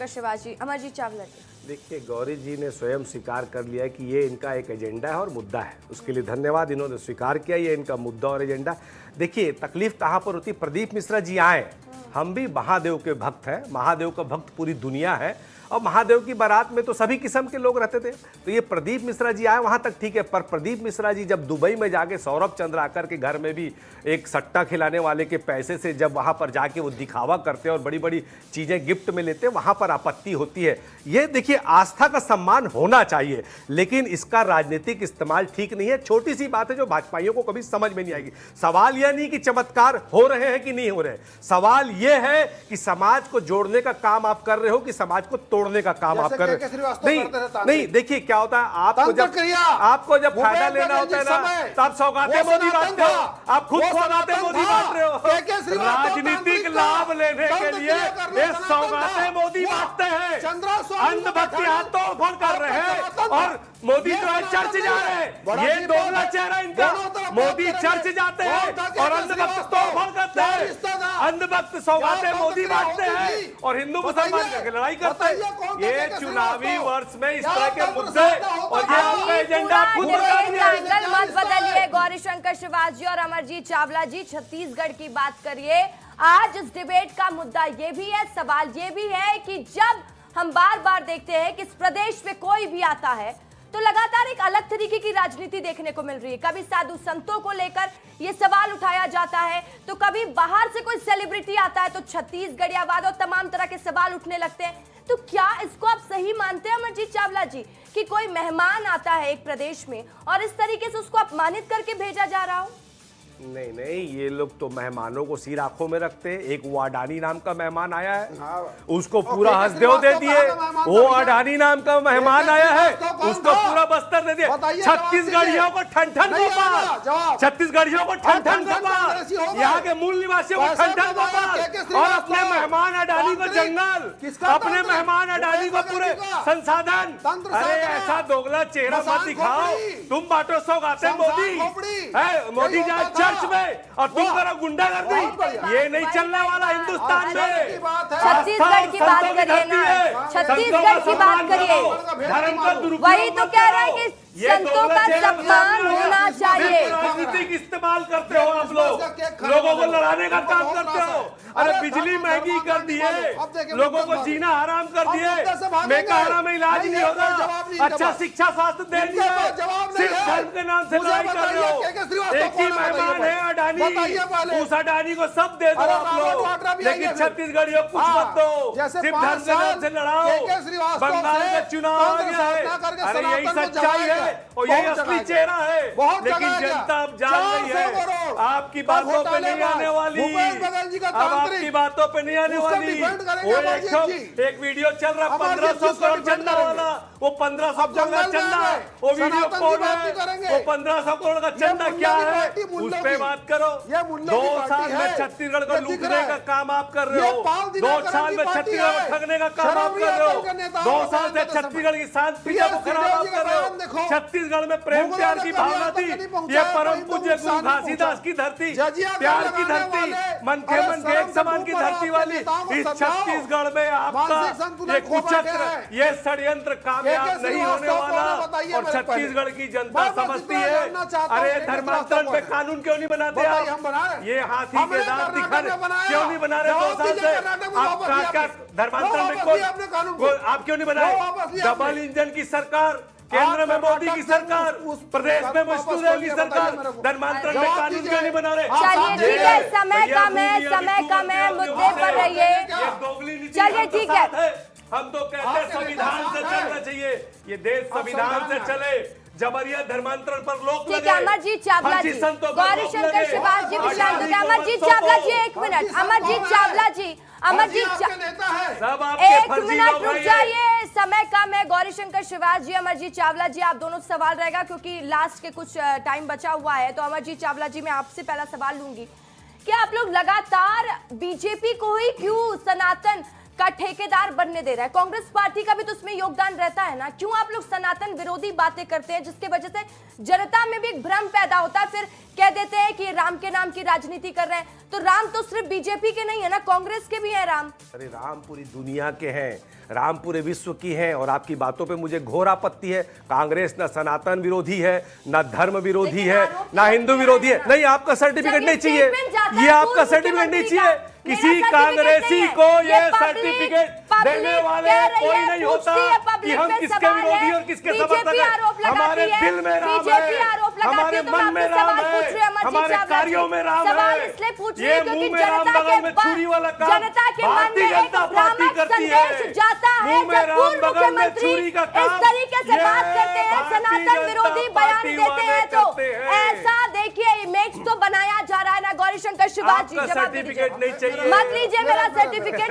शिवाजी, अमरजीत चावला जी। देखिए, गौरी जी ने स्वयं स्वीकार कर लिया है कि ये इनका एक एजेंडा है और मुद्दा है। उसके लिए धन्यवाद, इन्होंने स्वीकार किया ये इनका मुद्दा और एजेंडा। देखिए, तकलीफ कहाँ पर होती, प्रदीप मिश्रा जी आए, हम भी महादेव के भक्त हैं, महादेव का भक्त पूरी दुनिया है और महादेव की बारात में तो सभी किस्म के लोग रहते थे। तो ये प्रदीप मिश्रा जी आए वहां तक ठीक है, पर प्रदीप मिश्रा जी जब दुबई में जाके सौरभ चंद्राकर के घर में भी एक सट्टा खिलाने वाले के पैसे से जब वहां पर जाके वो दिखावा करते हैं और बड़ी बड़ी चीजें गिफ्ट में लेते हैं, वहां पर आपत्ति होती है। ये देखिए, आस्था का सम्मान होना चाहिए, लेकिन इसका राजनीतिक इस्तेमाल ठीक नहीं है। छोटी सी बात है जो भाजपाइयों को कभी समझ में नहीं आएगी। सवाल यह नहीं कि चमत्कार हो रहे हैं कि नहीं हो रहे, सवाल यह है कि समाज को जोड़ने का काम आप कर रहे हो कि समाज को तोड़ने का काम आप कर रहे हो। नहीं, देखिए क्या होता है, आपको जब फायदा लेना होता है ना, तब सौगातें मोदी बांटते हो, आप खुद सौगातें मोदी बांट रहे हो। राजनीतिक लाभ लेने के लिए ये सौगातें मोदी बांटते हैं, अंधभक्ति हाथ तोड़ फोड़ कर रहे हैं और मोदी जो है चर्च जा रहे हैं। ये दोगला चेहरा इनका, मोदी चर्च जाते हैं और अंधभक्त तोड़फोड़ करते हैं, अंधभक्त सौगातें मोदी बांटते हैं और हिंदू मुसलमान करके लड़ाई करते हैं। ये चुनावी वर्ष में इस तरह के मुद्दे और ये आपका एजेंडा खुद मत बदलिए। गौरीशंकर शिवाजी और अमरजीत चावला जी, छत्तीसगढ़ की बात करिए। आज इस डिबेट का मुद्दा ये भी है, सवाल ये भी है कि जब हम बार बार देखते हैं कि इस प्रदेश में कोई भी आता है तो लगातार एक अलग तरीके की राजनीति देखने को मिल रही है। कभी साधु संतों को लेकर यह सवाल उठाया जाता है, तो कभी बाहर से कोई सेलिब्रिटी आता है तो छत्तीसगढ़ियावाद और तमाम तरह के सवाल उठने लगते हैं। तो क्या इसको आप सही मानते हैं अमरजीत चावला जी कि कोई मेहमान आता है एक प्रदेश में और इस तरीके से उसको अपमानित करके भेजा जा रहा हो? नहीं नहीं, ये लोग तो मेहमानों को सिर आंखों में रखते हैं। एक वो अडानी नाम का मेहमान आया है, उसको पूरा हंसदेव दे दिए। वो अडानी नाम का मेहमान आया है, उसको पूरा बस्तर दे दिया। छत्तीसगढ़ियों को ठन ठन गोपाल, छत्तीसगढ़ियों को ठन ठन गोपाल, यहाँ के मूल निवासियों को ठन ठन गोपाल और अपने मेहमान अडानी को जंगल, अपने मेहमान अडानी को पूरे संसाधन। अरे ऐसा दोगला चेहरा मत दिखाओ, तुम बांटो सौगातें मोदी जाए चर्च में और तुम करो गुंडागर्दी। ये नहीं चलने वाला हिंदुस्तान में। छत्तीसगढ़ की बात करिए ना, छत्तीसगढ़ की बात करिए। धर्म का दुरुपयोग, वही तो कह रहे हैं कि संतों का सम्मान होना चाहिए। राजनीतिक इस्तेमाल करते हो आप लोग, लोगों को लड़ाने का काम करते हो। अरे बिजली महंगी कर दिए, लोगों को जीना हराम कर दिए, मेकाहारा में इलाज नहीं होगा, अच्छा शिक्षा स्वास्थ्य दे दिया, सिर्फ धर्म के नाम से लड़ाई कर रहे हो। एक ही मेहमान है अडानी, उस अडानी को सब दे दो आप लोग, लेकिन छत्तीसगढ़ियों कुछ मत दो, सिर्फ धर्म के नाम से लड़ाओ। बंगाल का चुनाव आ गया है, अरे यही सच्चाई है और यही असली चेहरा है, लेकिन जनता अब जान गई है। आपकी बातों पे नहीं आने वाली, अब आपकी बातों पे नहीं आने वाली। वो एक वीडियो चल रहा 1500 करोड़ चंदा वाला, वो 1500 करोड़ का चंदा है, वो वीडियो कौन है? वो 1500 करोड़ का चंदा क्या है, उस पे बात करो। 2 साल में छत्तीसगढ़ को लूटने का काम आप कर रहे हो, 2 साल में छत्तीसगढ़ को ठगने का काम आप कर रहे हो, 2 साल से छत्तीसगढ़ की शांति को खराब आप कर रहे हो। छत्तीसगढ़ में प्रेम प्यार की भावना थी, ये परम पूज्य गुरु घासीदास की धरती, प्यार की धरती, मन के एक समान की धरती वाली इस छत्तीसगढ़ में आपका ये कुचक्र, ये षड्यंत्र कामयाब नहीं होने वाला और छत्तीसगढ़ की जनता समझती है। अरे धर्मांतरण पे कानून क्यों नहीं बनाते आप? ये हाथी के दांत दिखा क्यों नहीं बना रहे 2 साल से? आपका क्या धर्मांतरण में आप क्यों नहीं बनाए? डबल इंजन की सरकार, केंद्र में मोदी की सरकार, प्रदेश में वैष्णोदेवी की सरकार, धर्मांतरण में कानून क्यों नहीं बना रहे? चलिए ठीक है, समय कम है, मुद्दे पर रहिए। चलिए ठीक है, हम तो कहते हैं संविधान से चलना चाहिए, ये देश संविधान से चले। जबरिया धर्मांतरण पर लोग ठीक है। अमरजीत चावला जी, गौरीशंकर शिवाजी भी शांत थे। अमरजीत चावला जी 1 मिनट, अमरजीत चावला जी, एक मिनट रुक जाइए, समय कम है। गौरीशंकर शिवाजी, अमरजीत चावला जी, आप दोनों सवाल रहेगा क्योंकि लास्ट के कुछ टाइम बचा हुआ है। तो अमरजीत चावला जी, मैं आपसे पहला सवाल लूंगी कि आप लोग लगातार बीजेपी को ही क्यों, सनातन का ठेकेदार बनने दे रहा है। कांग्रेस पार्टी का भी तो उसमें योगदान रहता है ना। क्यों आप लोग सनातन विरोधी बातें करते हैं जिसके वजह से जनता में भी एक भ्रम पैदा होता है, फिर कह देते हैं कि राम के नाम की राजनीति कर रहे हैं। तो राम तो सिर्फ बीजेपी के नहीं है ना, कांग्रेस के भी हैं राम। अरे राम पूरी दुनिया के हैं, राम पूरे विश्व की हैं। और आपकी बातों पे मुझे घोर आपत्ति है। कांग्रेस ना सनातन विरोधी है, ना धर्म विरोधी है, ना हिंदू विरोधी है। नहीं, आपका सर्टिफिकेट नहीं चाहिए, ये आपका सर्टिफिकेट नहीं चाहिए। किसी कांग्रेसी को ये सर्टिफिकेट देने वाले कोई नहीं होता कि हम किसके विरोधी और किसके समर्थक हैं। हमारे दिल में राम है, हमारे मन में राम है, हमारे कार्यों में राम है। ये मुंह में राम बगल में छुरी वाला काम भारतीय जनता पार्टी करती है। मुंह में राम बगल में छुरी का काम इस तरीके से बात करते हैं, सनातन विरोधी बयान देते हैं। तो ऐसा देखिए इमेज तो बनाया जा रहा है ना। गौरीशंकर शिवाजी, सर्टिफिकेट नहीं चाहिए, मत लीजिए मेरा सर्टिफिकेट।